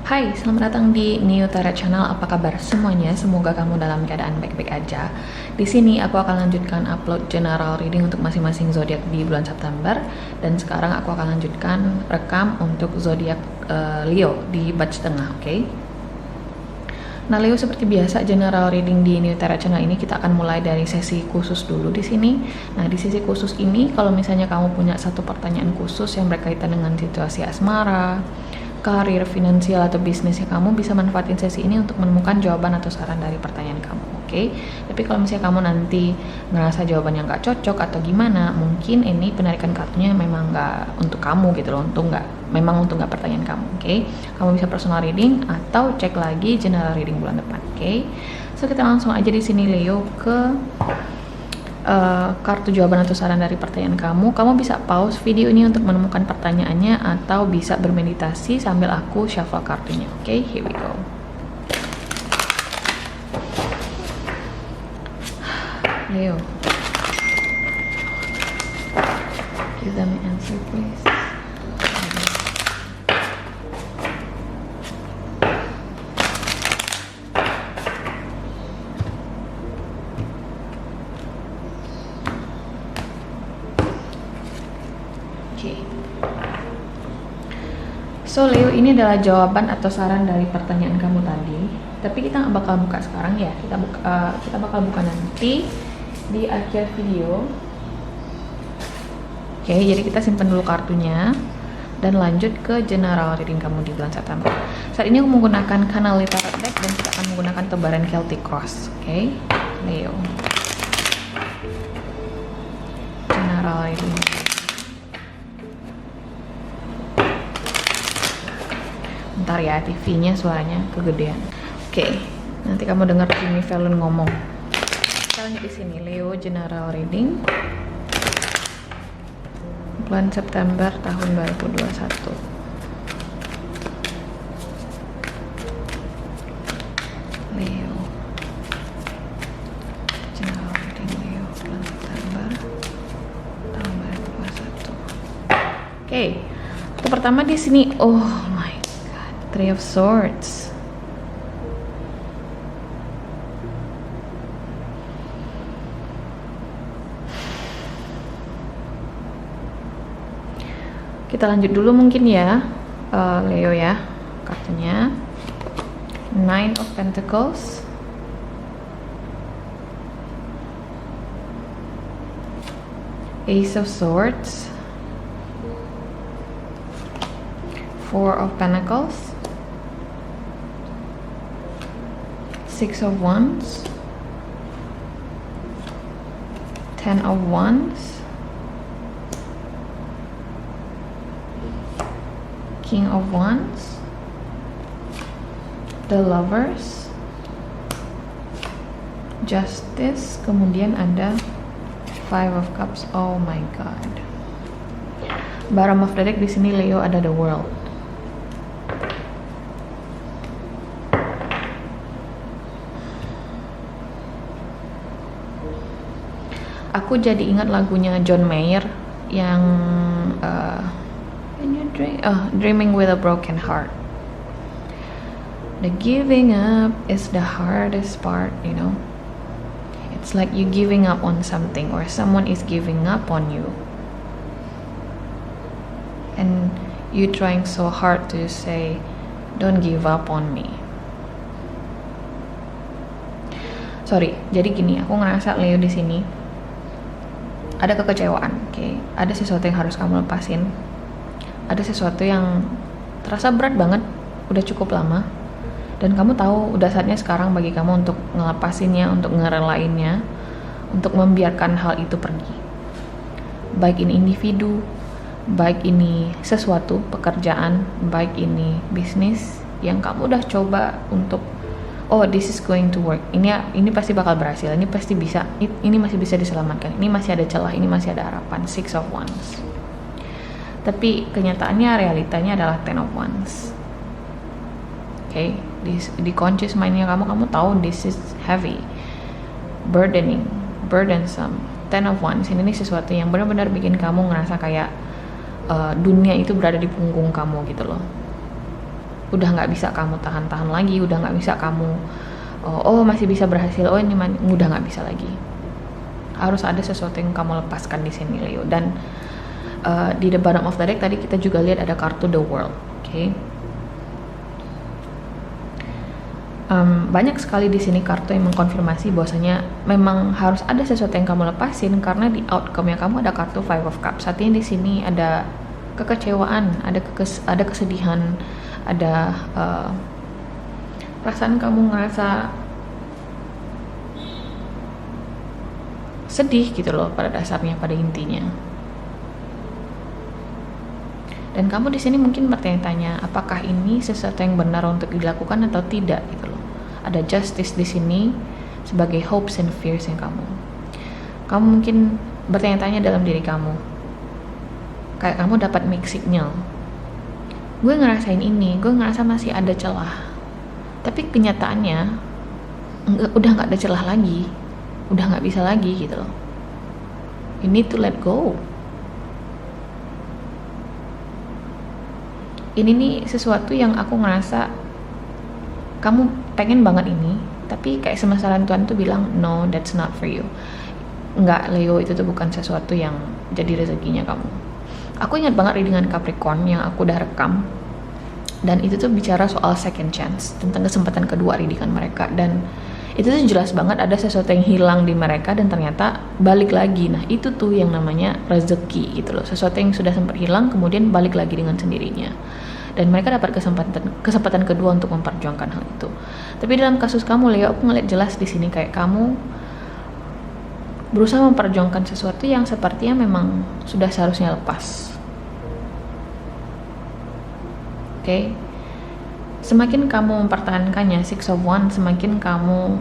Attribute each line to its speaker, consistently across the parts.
Speaker 1: Hai, selamat datang di New Tarot Channel. Apa kabar semuanya? Semoga kamu dalam keadaan baik-baik aja. Di sini aku akan lanjutkan upload general reading untuk masing-masing zodiak di bulan September, dan sekarang aku akan lanjutkan rekam untuk zodiak Leo di batch tengah, oke? Nah, Leo, seperti biasa general reading di New Tarot Channel ini kita akan mulai dari sesi khusus dulu di sini. Nah, di sesi khusus ini kalau misalnya kamu punya satu pertanyaan khusus yang berkaitan dengan situasi asmara, karir, finansial, atau bisnisnya, kamu bisa manfaatin sesi ini untuk menemukan jawaban atau saran dari pertanyaan kamu, oke? Tapi kalau misalnya kamu nanti ngerasa jawabannya nggak cocok atau gimana, mungkin ini penarikan kartunya memang nggak untuk kamu gitu loh, memang untuk nggak pertanyaan kamu, oke? Kamu bisa personal reading atau cek lagi general reading bulan depan, oke? So, kita langsung aja di sini Leo ke kartu jawaban atau saran dari pertanyaan kamu. Kamu bisa pause video ini untuk menemukan pertanyaannya atau bisa bermeditasi sambil aku shuffle kartunya. Oke, here we go. Leo, give them an answer please. So Leo, ini adalah jawaban atau saran dari pertanyaan kamu tadi. Tapi kita nggak bakal buka sekarang ya. Kita bakal buka nanti di akhir video. Oke, jadi kita simpan dulu kartunya dan lanjut ke general reading kamu di bulan September. Saat ini aku menggunakan Canali Tarot Deck dan kita akan menggunakan tebaran Celtic Cross. Oke, Leo. General reading. Bentar ya, TV-nya suaranya kegedean. Oke, nanti kamu dengar Jimmy Fallon ngomong. Kita lanjut di sini, Leo general reading bulan September tahun 2021. Leo general reading Leo bulan September tahun 2021. Oke, untuk pertama di sini, oh my God, Three of Swords. Kita lanjut dulu mungkin ya, Leo ya, kartunya Nine of Pentacles, Ace of Swords, Four of Pentacles, Six of Wands, Ten of Wands, King of Wands, The Lovers, Justice, kemudian ada Five of Cups. Oh my God. Bottom of the deck di sini Leo ada The World. Aku jadi ingat lagunya John Mayer yang Dreaming with a Broken Heart. The giving up is the hardest part, you know. It's like you giving up on something or someone is giving up on you. And you trying so hard to say, don't give up on me. Sorry, jadi gini, aku ngerasa Leo di sini ada kekecewaan, oke? Ada sesuatu yang harus kamu lepasin. Ada sesuatu yang terasa berat banget, udah cukup lama, dan kamu tahu udah saatnya sekarang bagi kamu untuk ngelepasinnya, untuk ngerelainnya, untuk membiarkan hal itu pergi. Baik ini individu, baik ini sesuatu, pekerjaan, baik ini bisnis yang kamu udah coba untuk, oh this is going to work, ini pasti bakal berhasil, ini pasti bisa, ini masih bisa diselamatkan, ini masih ada celah, ini masih ada harapan. Six of Wands. Tapi kenyataannya, realitanya adalah Ten of Wands. Oke, di conscious mindnya kamu tahu this is heavy, burdensome. Ten of Wands ini sesuatu yang benar-benar bikin kamu ngerasa kayak dunia itu berada di punggung kamu gitu loh. udah nggak bisa kamu tahan-tahan lagi, udah nggak bisa kamu masih bisa berhasil, ini udah nggak bisa lagi. Harus ada sesuatu yang kamu lepaskan di sini, Leo. Dan di the bottom of the deck tadi kita juga lihat ada kartu the world, oke? Banyak sekali di sini kartu yang mengkonfirmasi bahwasanya memang harus ada sesuatu yang kamu lepasin, karena di outcome-nya kamu ada kartu Five of Cups. Artinya di sini ada kekecewaan, ada kesedihan, ada perasaan kamu ngerasa sedih gitu loh pada dasarnya, pada intinya. Dan kamu di sini mungkin bertanya-tanya, apakah ini sesuatu yang benar untuk dilakukan atau tidak gitu loh. Ada justice di sini sebagai hopes and fears yang kamu. Kamu mungkin bertanya-tanya dalam diri kamu. Kayak kamu dapat mixed signal. Gue ngerasain ini, gue ngerasa masih ada celah. Tapi kenyataannya udah nggak ada celah lagi, udah nggak bisa lagi gitu loh. You need to let go. Ini nih sesuatu yang aku ngerasa kamu pengen banget ini, tapi kayak semestaran Tuhan tuh bilang no, that's not for you. Enggak, Leo, itu tuh bukan sesuatu yang jadi rezekinya kamu. Aku ingat banget readingan Capricorn yang aku udah rekam, dan itu tuh bicara soal second chance, tentang kesempatan kedua readingan mereka. Dan itu tuh jelas banget ada sesuatu yang hilang di mereka dan ternyata balik lagi. Nah itu tuh yang namanya rezeki gitu loh, sesuatu yang sudah sempat hilang kemudian balik lagi dengan sendirinya, dan mereka dapat kesempatan kedua untuk memperjuangkan hal itu. Tapi dalam kasus kamu, Leo, aku ngeliat jelas di sini kayak kamu berusaha memperjuangkan sesuatu yang sepertinya memang sudah seharusnya lepas. Oke? Semakin kamu mempertahankannya, Six of Wands, semakin kamu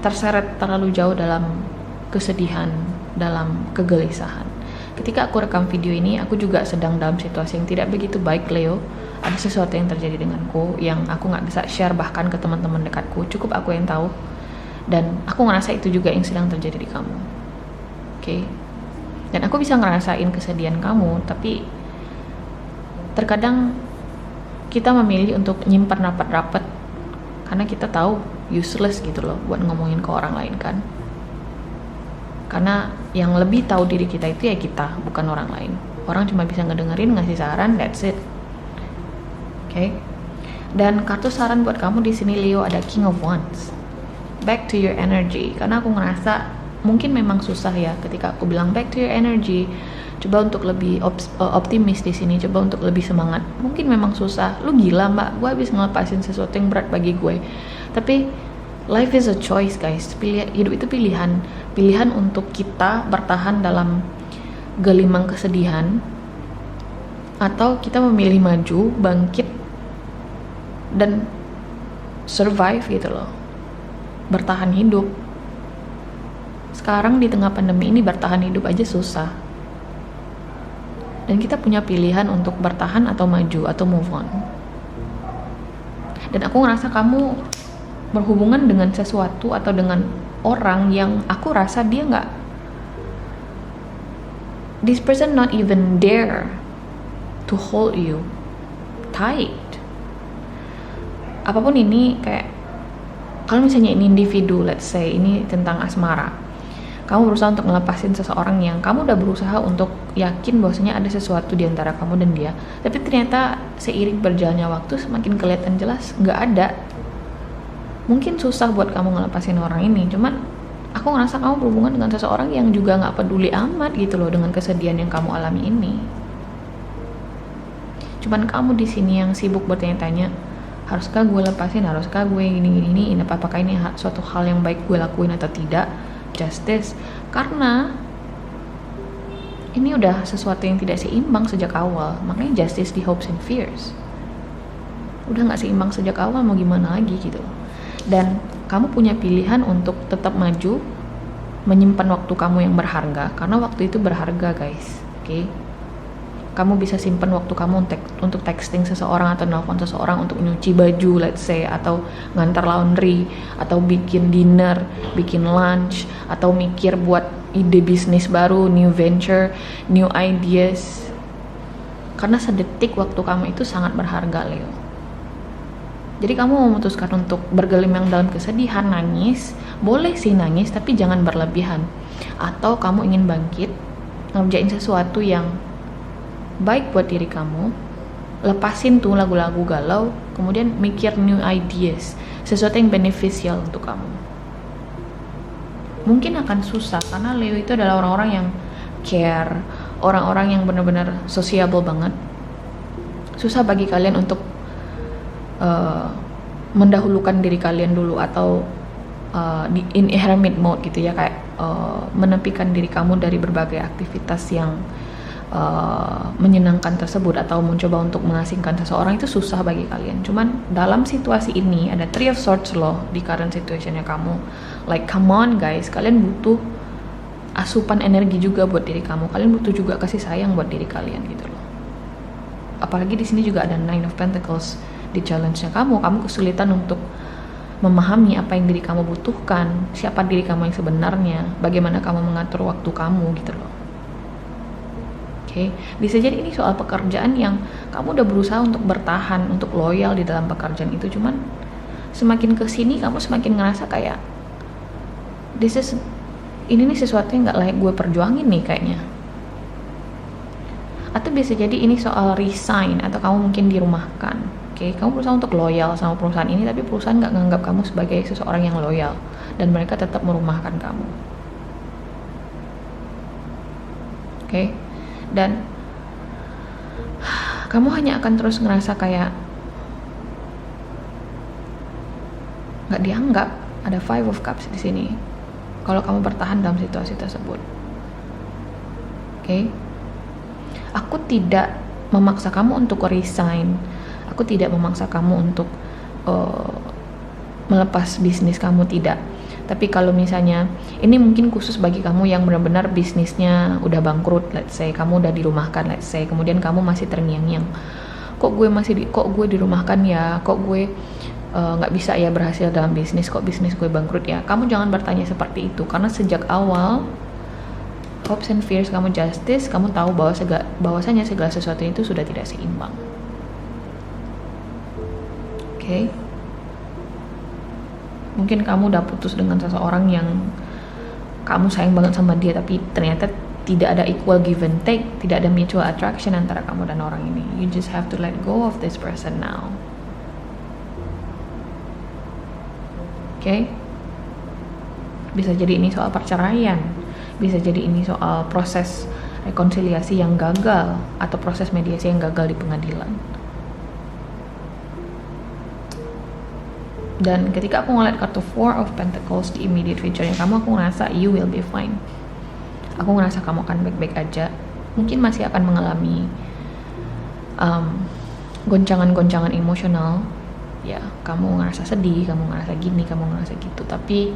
Speaker 1: terseret terlalu jauh dalam kesedihan, dalam kegelisahan. Ketika aku rekam video ini, aku juga sedang dalam situasi yang tidak begitu baik, Leo. Ada sesuatu yang terjadi denganku yang aku nggak bisa share bahkan ke teman-teman dekatku, cukup aku yang tahu. Dan aku ngerasa itu juga yang sedang terjadi di kamu. Oke? Dan aku bisa ngerasain kesedihan kamu, tapi terkadang kita memilih untuk nyimpan rapat-rapat karena kita tahu useless gitu loh buat ngomongin ke orang lain kan. Karena yang lebih tahu diri kita itu ya kita, bukan orang lain. Orang cuma bisa ngedengerin, ngasih saran, that's it. Oke? Dan kartu saran buat kamu di sini, Leo, ada King of Wands. Back to your energy. Karena aku ngerasa mungkin memang susah ya ketika aku bilang back to your energy. Coba untuk lebih optimis di sini, coba untuk lebih semangat. Mungkin memang susah. Lu gila, Mbak, gue habis ngelepasin sesuatu yang berat bagi gue. Tapi life is a choice, guys. Hidup itu pilihan. Pilihan untuk kita bertahan dalam gelimang kesedihan, atau kita memilih maju, bangkit, dan survive gitu loh. Bertahan hidup. Sekarang di tengah pandemi ini bertahan hidup aja susah. Dan kita punya pilihan untuk bertahan atau maju atau move on. Dan aku ngerasa kamu berhubungan dengan sesuatu atau dengan orang yang aku rasa dia nggak, this person not even dare to hold you tight. Apapun ini, kayak kalau misalnya ini individu, let's say ini tentang asmara, kamu berusaha untuk ngelepasin seseorang yang kamu udah berusaha untuk yakin bahwasanya ada sesuatu di antara kamu dan dia, tapi ternyata seiring berjalannya waktu semakin kelihatan jelas nggak ada. Mungkin susah buat kamu ngelepasin orang ini, cuman aku ngerasa kamu berhubungan dengan seseorang yang juga nggak peduli amat gitu loh dengan kesedihan yang kamu alami ini. Cuman kamu di sini yang sibuk bertanya-tanya, haruskah gue lepasin, haruskah gue gini, apakah ini suatu hal yang baik gue lakuin atau tidak. Justice, karena ini udah sesuatu yang tidak seimbang sejak awal. Makanya justice di hopes and fears. Udah gak seimbang sejak awal, mau gimana lagi gitu. Dan kamu punya pilihan untuk tetap maju, menyimpan waktu kamu yang berharga, karena waktu itu berharga, guys. Oke? Kamu bisa simpan waktu kamu untuk texting seseorang atau nelfon seseorang, untuk nyuci baju, let's say, atau ngantar laundry, atau bikin dinner, bikin lunch, atau mikir buat ide bisnis baru, new venture, new ideas. Karena sedetik waktu kamu itu sangat berharga, Leo. Jadi kamu memutuskan untuk bergelimang dalam kesedihan, nangis, boleh sih nangis, tapi jangan berlebihan. Atau kamu ingin bangkit, ngerjain sesuatu yang baik buat diri kamu, lepasin tuh lagu-lagu galau, kemudian mikir new ideas, sesuatu yang beneficial untuk kamu. Mungkin akan susah, karena Leo itu adalah orang-orang yang care, orang-orang yang benar-benar sociable banget. Susah bagi kalian untuk mendahulukan diri kalian dulu, atau in hermit mode gitu ya, kayak menepikan diri kamu dari berbagai aktivitas yang menyenangkan tersebut, atau mencoba untuk mengasingkan seseorang. Itu susah bagi kalian. Cuman dalam situasi ini ada Three of Swords loh di current situationnya kamu. Like come on guys, kalian butuh asupan energi juga buat diri kamu. Kalian butuh juga kasih sayang buat diri kalian gitu loh. Apalagi di sini juga ada Nine of Pentacles di challenge-nya kamu kesulitan untuk memahami apa yang diri kamu butuhkan, siapa diri kamu yang sebenarnya, bagaimana kamu mengatur waktu kamu gitu loh. Oke, bisa jadi ini soal pekerjaan yang kamu udah berusaha untuk bertahan, untuk loyal di dalam pekerjaan itu, cuman semakin kesini kamu semakin ngerasa kayak ini nih sesuatu yang nggak layak gue perjuangin nih kayaknya. Atau bisa jadi ini soal resign, atau kamu mungkin dirumahkan. Oke, kamu berusaha untuk loyal sama perusahaan ini, tapi perusahaan nggak nganggap kamu sebagai seseorang yang loyal, dan mereka tetap merumahkan kamu. Oke, dan kamu hanya akan terus ngerasa kayak nggak dianggap. Ada Five of Cups di sini. Kalau kamu bertahan dalam situasi tersebut, oke? Aku tidak memaksa kamu untuk resign. Aku tidak memaksa kamu untuk melepas bisnis kamu, tidak. Tapi kalau misalnya ini mungkin khusus bagi kamu yang benar-benar bisnisnya udah bangkrut, let's say kamu udah dirumahkan, let's say, kemudian kamu masih terngiang-ngiang, kok gue dirumahkan ya, kok gue nggak bisa ya berhasil dalam bisnis, kok bisnis gue bangkrut ya. Kamu jangan bertanya seperti itu, karena sejak awal hopes and fears kamu justice, kamu tahu bahwasanya segala sesuatu itu sudah tidak seimbang. Okay. Mungkin kamu udah putus dengan seseorang yang kamu sayang banget sama dia, tapi ternyata tidak ada equal give and take, tidak ada mutual attraction antara kamu dan orang ini. You just have to let go of this person now. Okay? Bisa jadi ini soal perceraian, bisa jadi ini soal proses rekonsiliasi yang gagal, atau proses mediasi yang gagal di pengadilan. Dan ketika aku ngeliat kartu Four of Pentacles di immediate future-nya kamu, aku ngerasa you will be fine. Aku ngerasa kamu akan baik-baik aja. Mungkin masih akan mengalami goncangan-goncangan emosional. Ya, kamu ngerasa sedih, kamu ngerasa gini, kamu ngerasa gitu. Tapi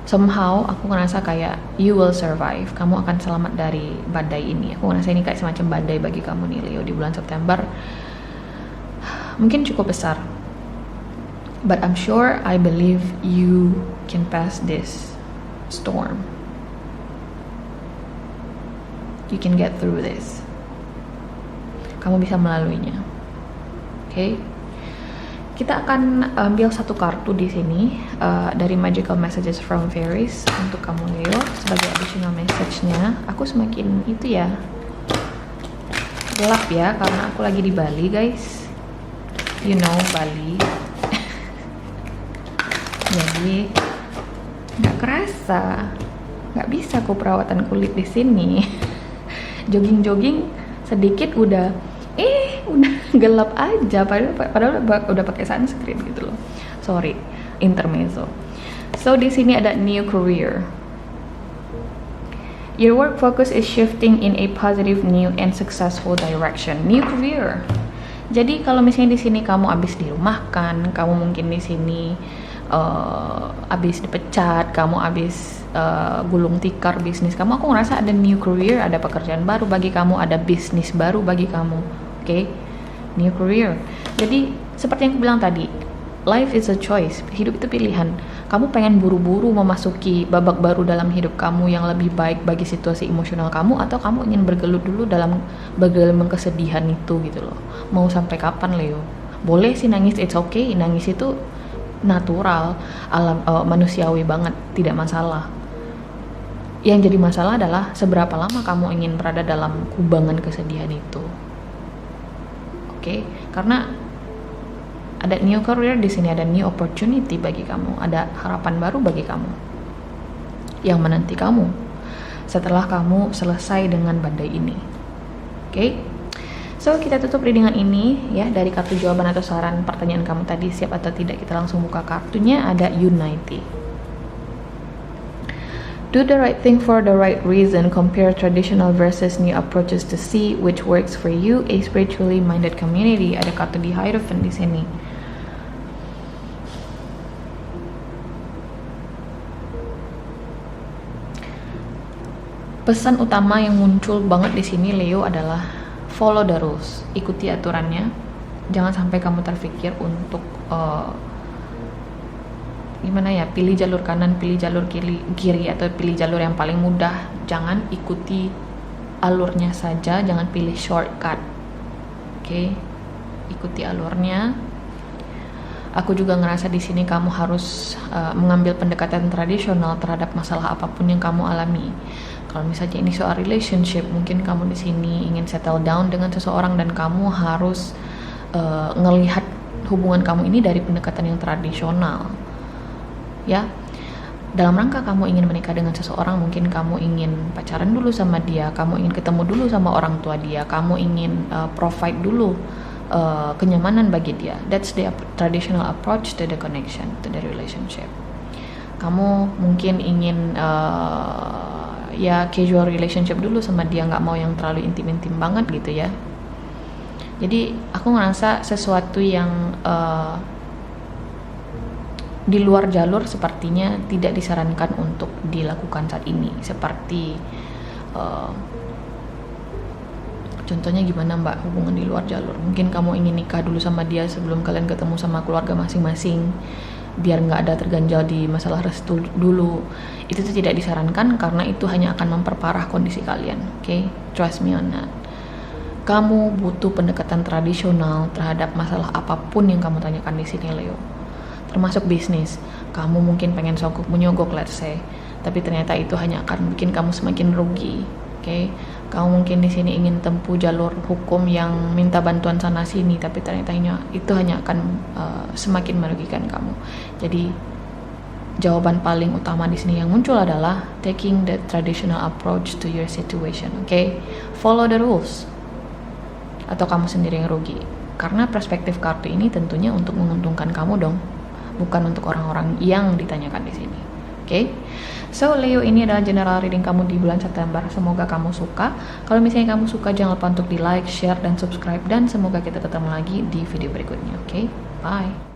Speaker 1: somehow aku ngerasa kayak you will survive. Kamu akan selamat dari badai ini. Aku ngerasa ini kayak semacam badai bagi kamu nih Leo di bulan September. Mungkin cukup besar. But I'm sure, I believe you can pass this storm. You can get through this. Kamu bisa melaluinya. Okay? Kita akan ambil satu kartu di sini dari Magical Messages from Fairies untuk kamu Leo sebagai additional message-nya. Aku semakin itu ya gelap ya, karena aku lagi di Bali guys. You know Bali. Jadi nggak kerasa, nggak bisa aku perawatan kulit di sini. Jogging sedikit udah gelap aja, padahal udah pakai sunscreen gitu loh. Sorry, intermezzo. So di sini ada new career. Your work focus is shifting in a positive, new and successful direction. New career. Jadi kalau misalnya di sini kamu abis dirumahkan, kamu mungkin di sini abis dipecat, kamu abis gulung tikar bisnis kamu, aku ngerasa ada new career, ada pekerjaan baru bagi kamu, ada bisnis baru bagi kamu. Okay? New career. Jadi seperti yang aku bilang tadi, life is a choice. Hidup itu pilihan. Kamu pengen buru-buru memasuki babak baru dalam hidup kamu yang lebih baik bagi situasi emosional kamu, atau kamu ingin bergelut dulu dalam bergelimang kesedihan itu gitu loh. Mau sampai kapan, Leo? Boleh sih nangis, it's okay. Nangis itu natural, manusiawi banget, tidak masalah. Yang jadi masalah adalah seberapa lama kamu ingin berada dalam kubangan kesedihan itu. Oke? Karena ada new career di sini, ada new opportunity bagi kamu, ada harapan baru bagi kamu yang menanti kamu setelah kamu selesai dengan badai ini. Oke? So, kita tutup readingan ini ya, dari kartu jawaban atau saran pertanyaan kamu tadi, siap atau tidak. Kita langsung buka kartunya, ada Unity. Do the right thing for the right reason. Compare traditional versus new approaches to see which works for you. A spiritually minded community. Ada kartu di Hierophant di sini. Pesan utama yang muncul banget di sini, Leo, adalah follow the rules. Ikuti aturannya. Jangan sampai kamu terpikir untuk gimana ya, pilih jalur kanan, pilih jalur kiri, atau pilih jalur yang paling mudah. Jangan ikuti alurnya saja, jangan pilih shortcut. Oke? Ikuti alurnya. Aku juga ngerasa di sini kamu harus mengambil pendekatan tradisional terhadap masalah apapun yang kamu alami. Kalau misalnya ini soal relationship, mungkin kamu di sini ingin settle down dengan seseorang dan kamu harus ngelihat hubungan kamu ini dari pendekatan yang tradisional. Ya, dalam rangka kamu ingin menikah dengan seseorang, mungkin kamu ingin pacaran dulu sama dia, kamu ingin ketemu dulu sama orang tua dia, kamu ingin provide dulu kenyamanan bagi dia. That's the traditional approach to the connection, to the relationship. Kamu mungkin ingin ya casual relationship dulu sama dia, nggak mau yang terlalu intim-intim banget gitu ya. Jadi aku ngerasa sesuatu yang di luar jalur sepertinya tidak disarankan untuk dilakukan saat ini. Seperti contohnya gimana Mbak, hubungan di luar jalur? Mungkin kamu ingin nikah dulu sama dia sebelum kalian ketemu sama keluarga masing-masing, biar nggak ada terganjal di masalah restu dulu. Itu tuh tidak disarankan karena itu hanya akan memperparah kondisi kalian. Oke? Trust me on that. Kamu butuh pendekatan tradisional terhadap masalah apapun yang kamu tanyakan di sini, Leo. Termasuk bisnis. Kamu mungkin pengen sogok menyogok, let's say, tapi ternyata itu hanya akan bikin kamu semakin rugi. Oke? Kamu mungkin di sini ingin tempuh jalur hukum yang minta bantuan sana sini, tapi ternyata itu hanya akan semakin merugikan kamu. Jadi jawaban paling utama di sini yang muncul adalah taking the traditional approach to your situation. Oke? Follow the rules. Atau kamu sendiri yang rugi. Karena perspektif kartu ini tentunya untuk menguntungkan kamu dong, bukan untuk orang-orang yang ditanyakan di sini. Oke? So, Leo, ini adalah general reading kamu di bulan September. Semoga kamu suka. Kalau misalnya kamu suka, jangan lupa untuk di like, share, dan subscribe. Dan semoga kita ketemu lagi di video berikutnya. Oke? Bye.